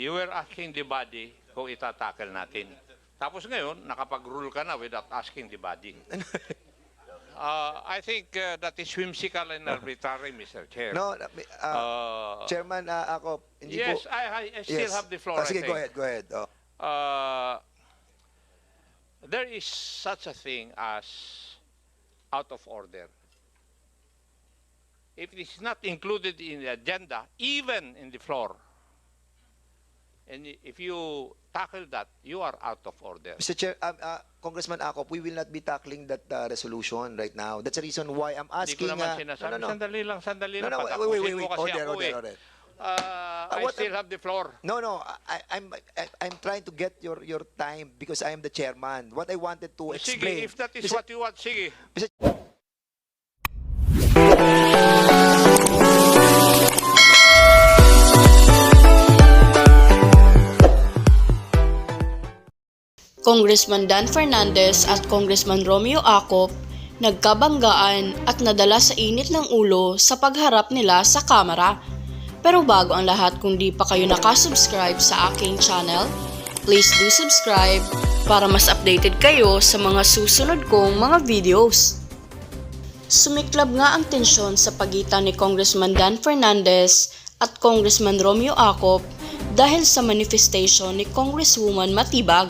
You were asking the body kung itatackle natin. Tapos ngayon, nakapag-rule ka na without asking the body. I think that is whimsical and arbitrary, Mr. Chair. No, Chairman Acop, hindi Yes, po. I still have the floor, Sige, I go think. ahead. There is such a thing as out of order. If it is not included in the agenda, even in the floor, and if you tackle that, you are out of order. Mr. Chair, Congressman Acop, we will not be tackling that resolution right now. That's the reason why I'm Hindi ko asking. naman sinasabi. No. Sandali lang. No, Patapusin wait. mo kasi ako Order. I still have the floor. No, I'm trying to get your time because I am the chairman. What I wanted to explain. Sige, if that is what you want, sige. Congressman Dan Fernandez at Congressman Romeo Acop nagkabanggaan at nadala sa init ng ulo sa pagharap nila sa kamera. Pero bago ang lahat, kung di pa kayo nakasubscribe sa aking channel, please do subscribe para mas updated kayo sa mga susunod kong mga videos. Sumiklab nga ang tensyon sa pagitan ni Congressman Dan Fernandez at Congressman Romeo Acop dahil sa manifestation ni Congresswoman Matibag.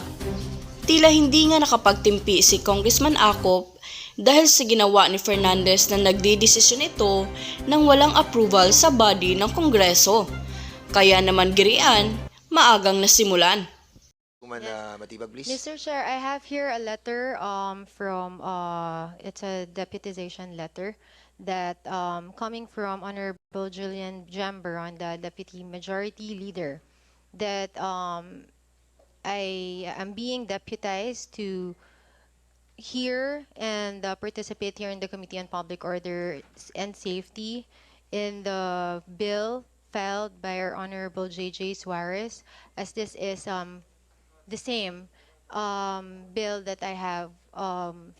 Tila hindi nga nakapagtimpi si Congressman Acop dahil sa ginawa ni Fernandez na nagdidesisyon ito nang walang approval sa body ng Kongreso. Kaya naman girian, maagang nasimulan. Matibag, please. Mr. Chair, I have here a letter from, it's a deputization letter that coming from Honorable Julian Jamberon, the Deputy Majority Leader, that I am being deputized to hear and participate here in the Committee on Public Order and Safety in the bill filed by our Honorable J.J. Suarez, as this is the same bill that I have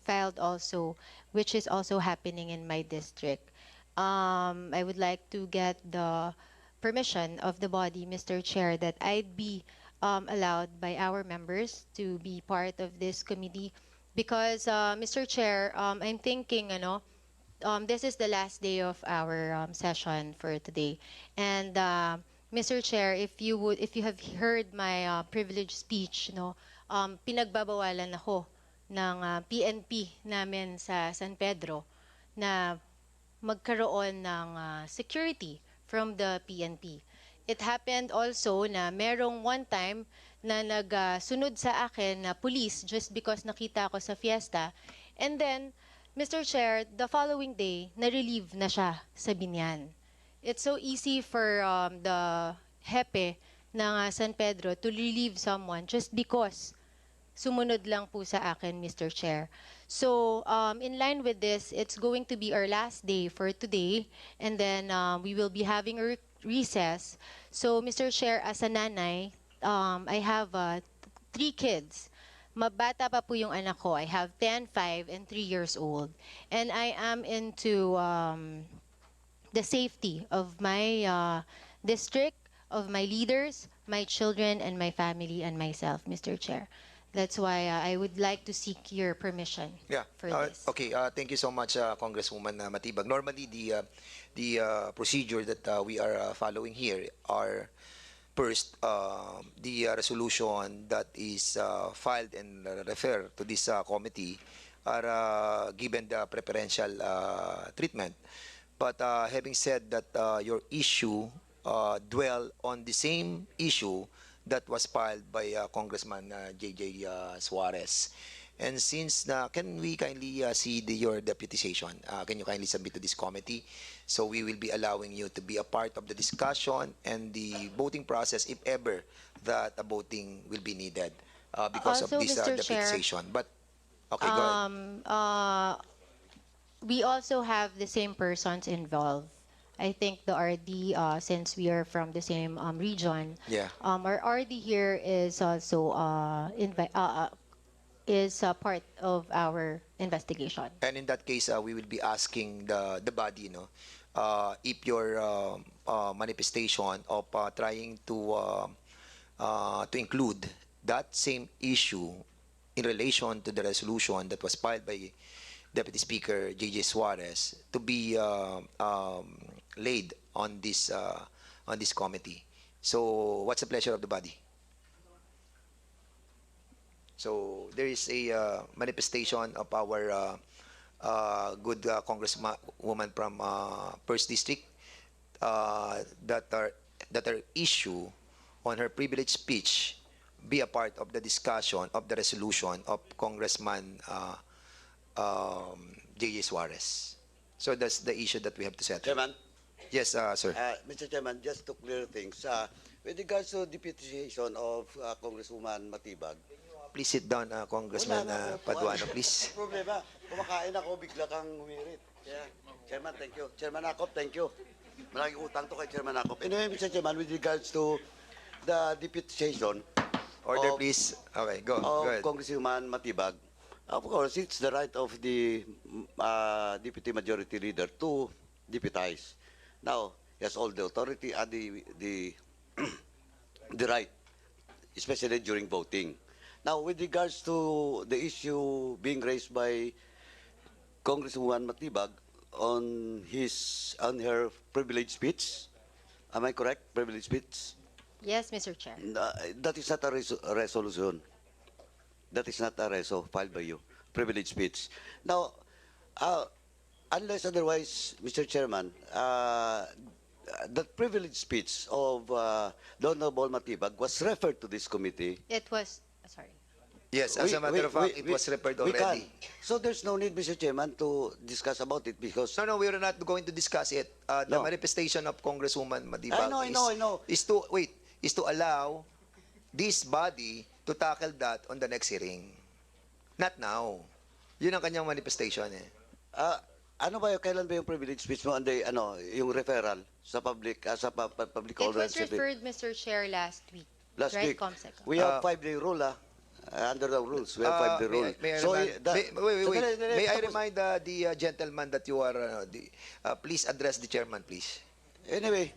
filed also, which is also happening in my district. I would like to get the permission of the body, Mr. Chair, that I'd be allowed by our members to be part of this committee because, Mr. Chair, I'm thinking, this is the last day of our session for today. And Mr. Chair, if you have heard my privileged speech, pinagbabawalan ako ng PNP namin sa San Pedro na magkaroon ng security from the PNP. It happened also na merong one time na nagsunod sa akin na police just because nakita ako sa fiesta. And then, Mr. Chair, the following day, na-relieve na siya sa Binyan. It's so easy for the hepe ng San Pedro to relieve someone just because sumunod lang po sa akin, Mr. Chair. So, in line with this, it's going to be our last day for today, and then we will be having a recess. So, Mr. Chair, as a nanay, I have 3 kids. Mabata pa po yung anak ko. I have 10, 5, and 3 years old. And I am into the safety of my district, of my leaders, my children, and my family, and myself, Mr. Chair. That's why I would like to seek your permission for this. Okay, thank you so much, Congresswoman Matibag. Normally, the procedure that we are following here are first, the resolution that is filed and referred to this committee are given the preferential treatment. But having said that, your issue dwell on the same issue that was filed by Congressman J.J. Suarez. And since, can we kindly see your deputization? Can you kindly submit to this committee? So we will be allowing you to be a part of the discussion and the voting process if ever that a voting will be needed because Also, of this Mr. deputization. Chair, But, okay, go ahead. We also have the same persons involved. I think the RD, since we are from the same region, our RD here is also part of our investigation. And in that case, we will be asking the body, if your manifestation of trying to to include that same issue in relation to the resolution that was filed by Deputy Speaker J.J. Suarez to be laid on this committee. So, what's the pleasure of the body? So, there is a manifestation of our good congresswoman from First District that her issue on her privileged speech be a part of the discussion of the resolution of Congressman J.J. Suarez. So that's the issue that we have to settle. Chairman, Yes, sir. Mr. Chairman, just to clear things, with regards to deputization of Congresswoman Matibag, Please sit down, Congressman Paduano, please. problema, kumakain ako, bigla kang humirit. Kaya, Chairman, thank you. Chairman Acop, thank you. Malaking utang to kay Chairman Acop. Anyway, Mr. Chairman, with regards to the deputization Order, of- please. Okay, go of ahead. Congresswoman Matibag, of course, it's the right of the Deputy Majority Leader to deputize. Now, he has all the authority and the right, especially during voting. Now, with regards to the issue being raised by Congresswoman Matibag on her privileged speech, am I correct? Privileged speech? Yes, Mr. Chair. That is not a resolution. That is not a reso filed by you. Privileged speech. Now, unless otherwise, Mr. Chairman, the privileged speech of the Honorable Matibag was referred to this committee. It was, sorry. Yes, as a matter of fact, it was referred we can. already. So there's no need, Mr. Chairman, to discuss about it because No, we are not going to discuss it. The No. manifestation of Congresswoman Matibag I know. is to allow this body to tackle that on the next hearing. Not now. Yun ang kanyang manifestation eh. ano ba yung, kailan ba yung privileged speech mo? Yung referral sa public, public It order. was referred, Mr. Chair, last week. Last right, week. Comsec? We have 5-day rule, under the rules, we have 5-day rule. May I So, remind, that- wait. Sandali, May I tapos- remind the gentleman that you are, please address the chairman, please. Anyway,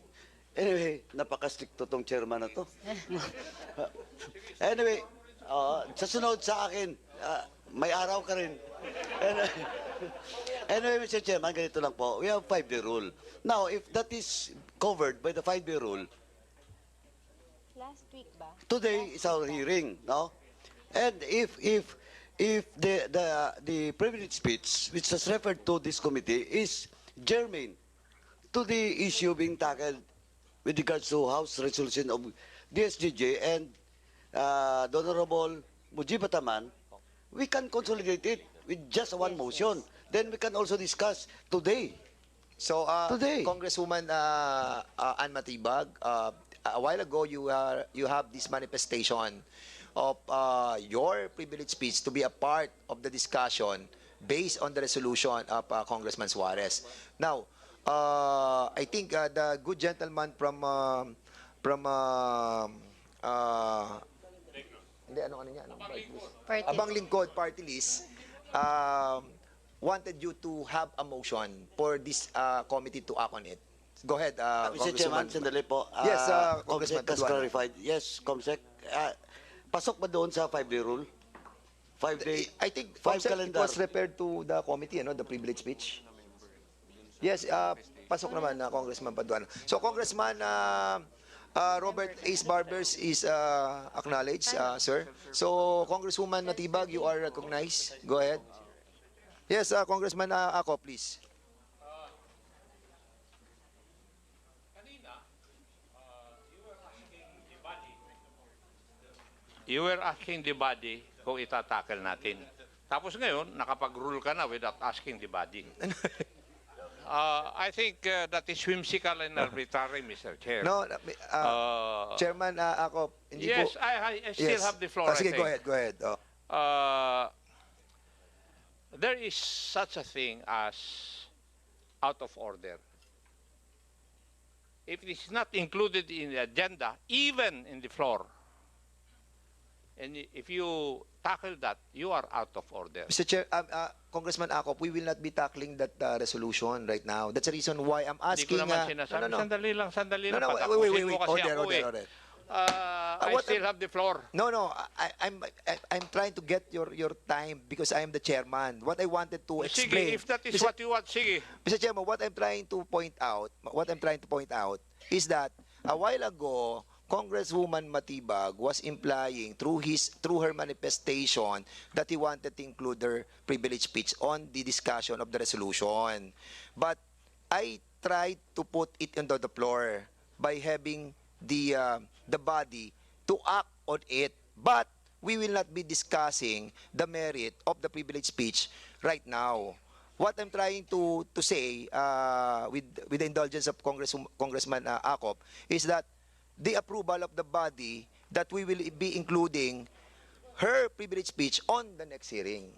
napaka-stricto tong chairman na to. Anyway, sa sunod sa akin, may araw ka rin. Anyway, Mr. Chairman, ganito lang po. We have 5-day rule. Now, if that is covered by the 5-day rule, Last week ba? today is our hearing, no? And if the privilege speech which was referred to this committee is germane to the issue being tackled with regards to House resolution of DSGJ and the Honorable Mujiba Taman, we can consolidate it with just one motion. Then we can also discuss today. So, Today. Congresswoman Ann Matibag, a while ago you have this manifestation of your privilege speech to be a part of the discussion based on the resolution of Congressman Suarez. Now, I think the good gentleman from hindi, Party. Abang Lingkod Party List wanted you to have a motion for this committee to act on it. Go ahead, Mr. Chairman, sandali po. Yes, Congressman Comsec has Paduano. clarified. Yes, Comsec. Pasok ba doon sa 5-day rule? 5-day, I think 5 Comsec, it calendar. was referred to the committee, the privilege speech. Yes, pasok naman na Congressman Paduano. So Congressman Robert Ace Barbers is acknowledged, sir. So Congresswoman Matibag, you are recognized. Go ahead. Yes, Congressman Acop, please. You were asking the body kung itatackle natin. Tapos ngayon, nakapag-rule ka na without asking the body. I think that is whimsical and arbitrary, Mr. Chair. No, Chairman Acop, hindi Yes, po. I still have the floor, I Sige, think. go ahead. There is such a thing as out of order. If it is not included in the agenda, even in the floor, and if you tackle that, you are out of order. Mr. Chair, Congressman Acop, we will not be tackling that resolution right now. That's the reason why I'm Hindi ko asking. naman sinasabi. No. Sandali lang. No, Patapusin wait. mo kasi Order. ako eh. Order. I what still have the floor. No, I'm trying to get your time because I am the chairman. What I wanted to Sige, explain. if that is Mr. what you want, sige. Mr. Chairman, what I'm trying to point out is that a while ago, Congresswoman Matibag was implying through her manifestation that he wanted to include her privilege speech on the discussion of the resolution. But I tried to put it on the floor by having the body to act on it. But we will not be discussing the merit of the privilege speech right now. What I'm trying to say with the indulgence of Congressman Acop is that the approval of the body that we will be including her privilege speech on the next hearing.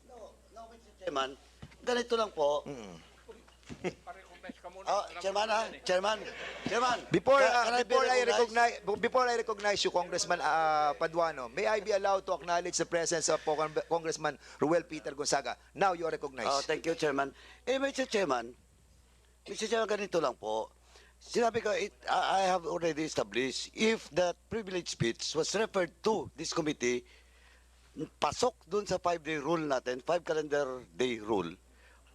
No, Mr. Chairman, ganito lang po. Chairman. Before Can I be before I recognize you, Congressman Paduano, may I be allowed to acknowledge the presence of Congressman Ruel Peter Gonzaga? Now you are recognized. Thank you, Chairman. Mr. Chairman, ganito lang po. Sinabi ko, I have already established if that privilege speech was referred to this committee, pasok dun sa 5-day rule natin, 5 calendar day rule,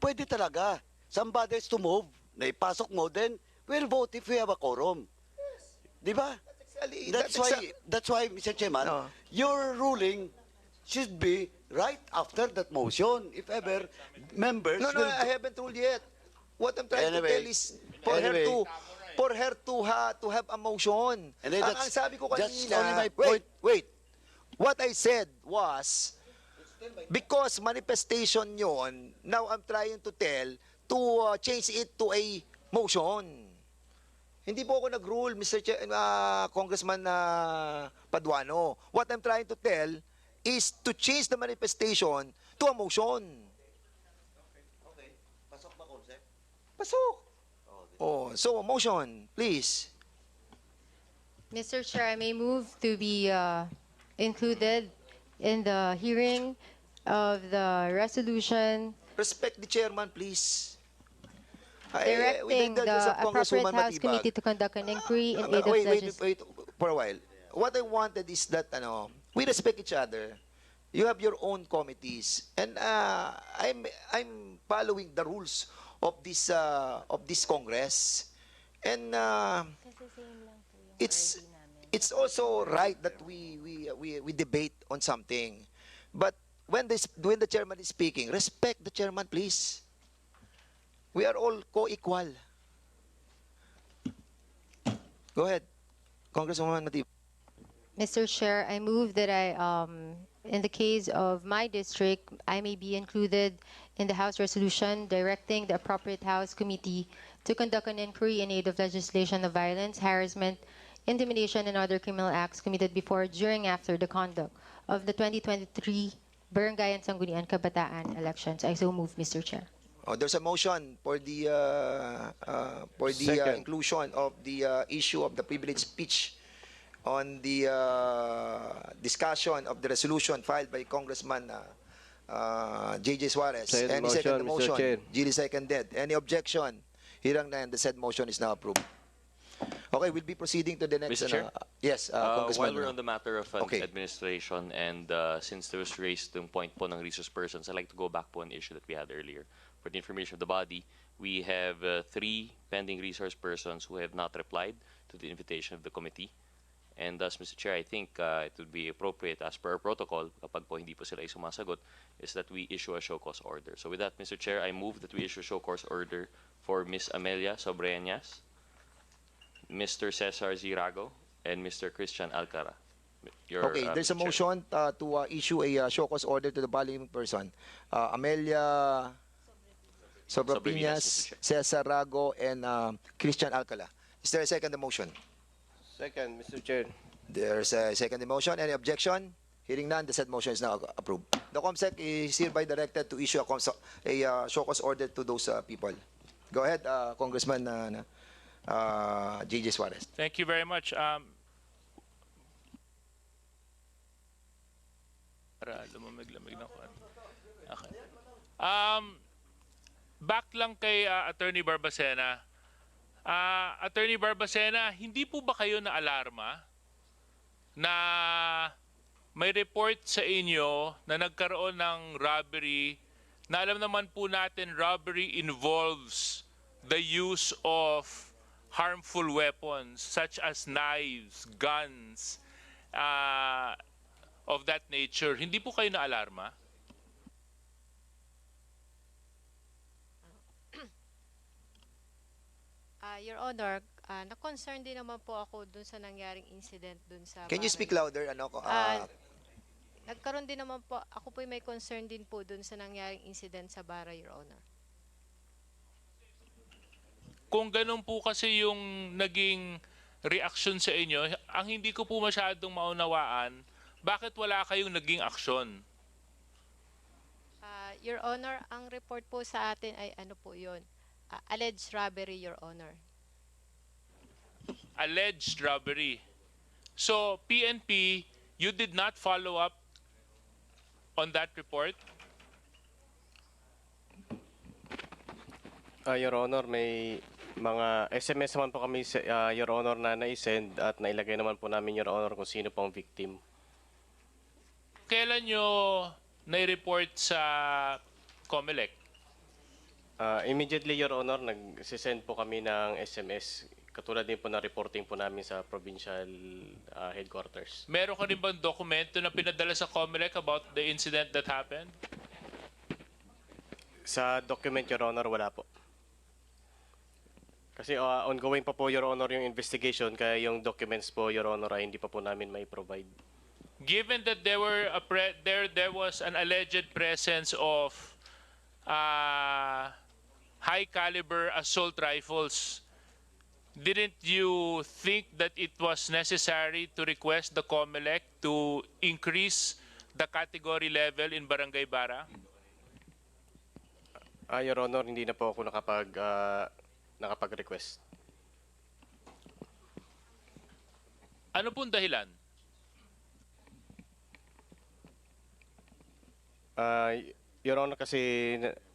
pwede talaga. Somebody has to move, na ipasok mo, then we'll vote if we have a quorum. Di ba? That's why, Mr. Chairman, your ruling should be right after that motion. If ever members No, will... I haven't ruled yet. What I'm trying to tell is for her to have a motion. And then Ang that's sabi ko just kanina, only my point. Wait. What I said was, because manifestation yon, now I'm trying to change it to a motion. Hindi po ako nag-rule, Congressman Paduano. What I'm trying to tell is to change the manifestation to a motion. Okay. Pasok ba, Concept? Pasok. So a motion, please. Mr. Chair, I may move to be included in the hearing of the resolution Respect the chairman, please. directing the appropriate House Committee to conduct an inquiry in aid of Wait for a while. What I wanted is that we respect each other. You have your own committees, and I'm following the rules of this Congress, and it's also right that we debate on something, but when the chairman is speaking, respect the chairman, please. We are all co-equal. Go ahead, Congresswoman Matib. Mr. Chair, I move that in the case of my district, I may be included in the House resolution directing the appropriate House Committee to conduct an inquiry in aid of legislation of violence, harassment, intimidation, and other criminal acts committed before, during, after the conduct of the 2023 Barangay and Sangguniang Kabataan elections. I so move, Mr. Chair. There's a motion for the inclusion of the issue of the privilege speech on the discussion of the resolution filed by Congressman J.J. Suarez. Second Any second motion, Mr. Chair. Duly seconded. Any objection? Hearing none, the said motion is now approved. Okay, we'll be proceeding to the next. Mr. Chair? Yes, Congressman. While we're on the matter of Okay. administration, and since there was raised yung point po ng resource persons, I'd like to go back po on an issue that we had earlier. For the information of the body, we have 3 pending resource persons who have not replied to the invitation of the committee. And thus, Mr. Chair, I think it would be appropriate, as per our protocol, kapag po hindi po sila ay sumasagot, is that we issue a show cause order. So with that, Mr. Chair, I move that we issue a show cause order for Ms. Amelia Sobreñas, Mr. Cesar Zirago, and Mr. Christian Alcara. Okay, there's a Mr. Chair. motion to issue a show cause order to the following person. Amelia Sobreñas, Mr. Chair. Cesar Rago, and Christian Alcala. Is there a second motion? Second, Mr. Chair. There's a second motion. Any objection? Hearing none, the said motion is now approved. The COMSEC is hereby directed to issue a show cause order to those people. Go ahead, Congressman J.J. Suarez. Thank you very much. Para lumamig-lamig na ko. Okay. Back lang kay Attorney Barbacena. Attorney Barbacena, hindi po ba kayo na alarma na may report sa inyo na nagkaroon ng robbery, na alam naman po natin robbery involves the use of harmful weapons such as knives, guns, of that nature. Hindi po kayo na-alarma? Your Honor, na-concern din naman po ako dun sa nangyaring incident dun sa Can you bahay. speak louder? Ano ko? Nagkaroon din naman po, ako po may concern din po dun sa nangyaring incident sa bara, Your Honor. Kung ganun po kasi yung naging reaction sa inyo, ang hindi ko po masyadong maunawaan, bakit wala kayong naging aksyon? Your Honor, ang report po sa atin ay ano po yun? Alleged robbery, Your Honor. Alleged robbery. So, PNP, you did not follow up on that report? Your Honor, may mga SMS naman po kami, Your Honor, na na-send at nailagay naman po namin, Your Honor, kung sino pong victim. Kailan nyo na-report sa COMELEC? Immediately, Your Honor, nag-send po kami ng SMS. Katulad din po na reporting po namin sa provincial headquarters. Meron ka rin bang dokumento na pinadala sa COMELEC about the incident that happened? Sa document, Your Honor, wala po. Kasi ongoing pa po, Your Honor, yung investigation, kaya yung documents po, Your Honor, ay hindi pa po namin may provide. Given that there was an alleged presence of high caliber assault rifles, didn't you think that it was necessary to request the COMELEC to increase the category level in Barangay Bara? Your Honor, hindi na po ako nakapag-request. Ano pong dahilan? Your Honor, kasi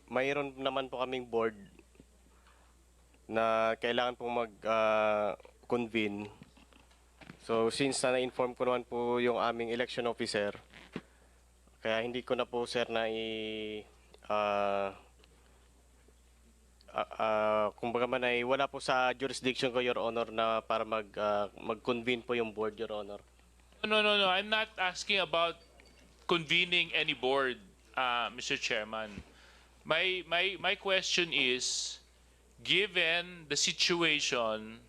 mayroon naman po kaming board na kailangan pong mag-convene. So, since na-inform ko naman po yung aming election officer, kaya hindi ko na po, sir, kumbaga man ay wala po sa jurisdiction ko, Your Honor, na para mag-convene po yung board, Your Honor. No. I'm not asking about convening any board, Mr. Chairman. My question is, given the situation,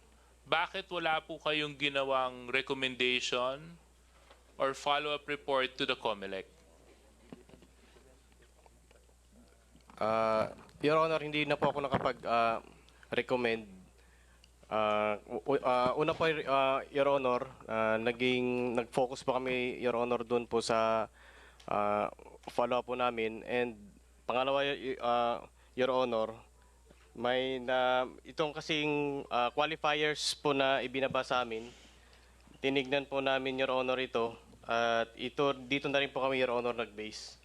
bakit wala po kayong ginawang recommendation or follow-up report to the COMELEC? Your Honor, hindi na po ako nakapag-recommend. Una po, Your Honor, nag-focus po kami, Your Honor, doon po sa follow-up po namin. And pangalawa, Your Honor, itong kasing qualifiers po na ibinaba sa amin, tinignan po namin, Your Honor, ito. At dito na rin po kami, Your Honor, nag-base.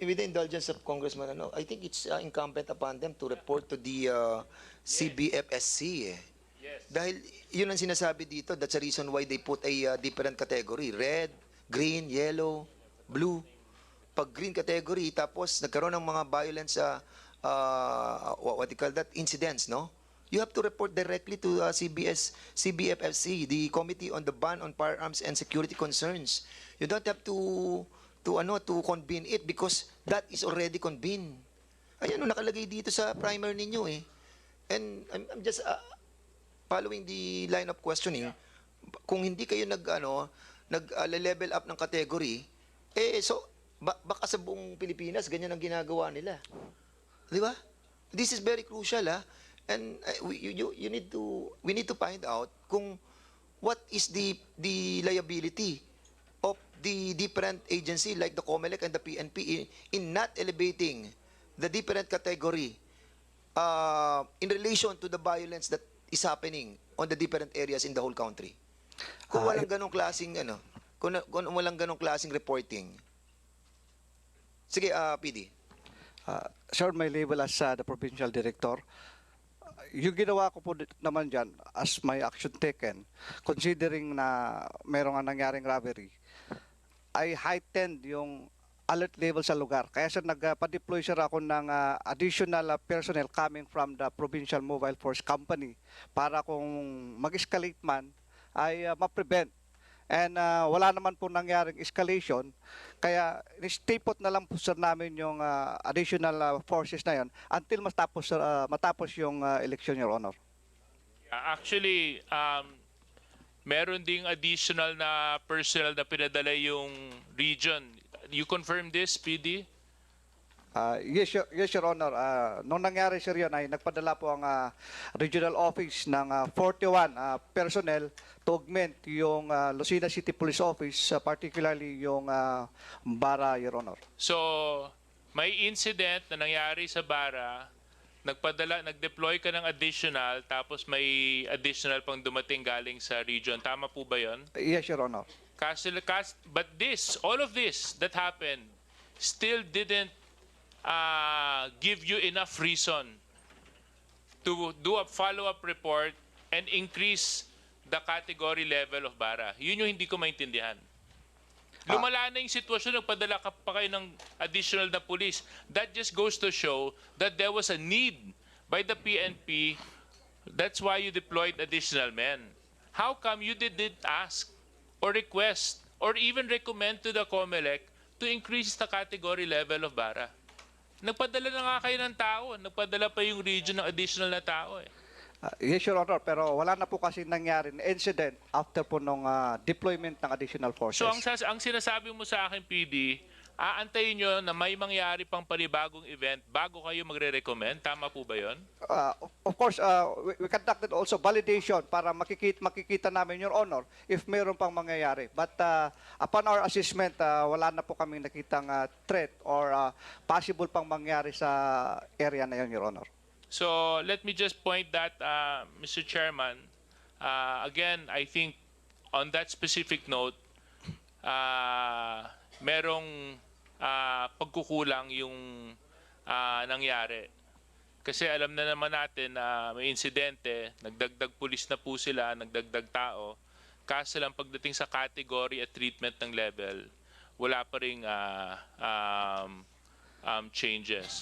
With the indulgence of Congressman, I think it's incumbent upon them to report to the CBFSC. Yes. Dahil yun ang sinasabi dito, that's the reason why they put a different category. Red, green, yellow, blue. Pag green category, tapos nagkaroon ng mga violence, what do you call that, incidents, no? You have to report directly to CBFSC, the Committee on the Ban on Firearms and Security Concerns. You don't have to convene it because that is already convened. Ayan, nakalagay dito sa primer ninyo eh. And I'm just following the line of questioning. Kung hindi kayo nag-level up ng category, so baka sa buong Pilipinas ganyan ang ginagawa nila. Di ba? This is very crucial, and we need to find out kung what is the liability of the different agency like the COMELEC and the PNP in not elevating the different category in relation to the violence that is happening on the different areas in the whole country. Kung walang ganong klaseng kung walang ganong klaseng reporting. Sige, PD. Sir, my label as the provincial director. Yung ginawa ko po naman dyan as my action taken, considering na merong nangyaring robbery, I heightened yung alert level sa lugar. Kaya sir, nagpa-deploy sir ako ng additional personnel coming from the Provincial Mobile Force Company para kung mag-escalate man, ay ma-prevent. And wala naman po nangyaring escalation, kaya stay put na lang po sir namin yung additional forces na yon until matapos yung election, Your Honor. Actually, meron ding additional na personnel na pinadala yung region. You confirm this, PD? Yes, Your Honor. Nung nangyari sir yun, ay nagpadala po ang regional office ng 41 personnel to augment yung Lucena City Police Office, particularly yung Bara, Your Honor. So, may incident na nangyari sa Bara, nag-deploy ka ng additional, tapos may additional pang dumating galing sa region. Tama po ba yun? Yes, Your Honor. But all of this that happened still didn't give you enough reason to do a follow-up report and increase the category level of Bara. Yun yung hindi ko maintindihan. Lumala na yung sitwasyon, nagpadala ka pa kayo ng additional na police. That just goes to show that there was a need by the PNP. That's why you deployed additional men. How come you didn't ask or request or even recommend to the COMELEC to increase the category level of Bara? Nagpadala na nga kayo ng tao. Nagpadala pa yung region ng additional na tao eh. Yes, Your Honor, pero wala na po kasi nangyari na incident after po nung deployment ng additional forces. So ang sinasabi mo sa akin, PD, aantayin nyo na may mangyari pang panibagong event bago kayo magre-recommend? Tama po ba yun? Of course, we conducted also validation para makikita namin, Your Honor, if mayroon pang mangyayari. But upon our assessment, wala na po kaming nakitang threat or possible pang mangyari sa area na yun, Your Honor. So let me just point that, Mr. Chairman, again, I think on that specific note, merong pagkukulang yung nangyari. Kasi alam na naman natin na may insidente, nagdagdag pulis na po sila, nagdagdag tao. Kaso lang pagdating sa category at treatment ng level, wala pa ring changes.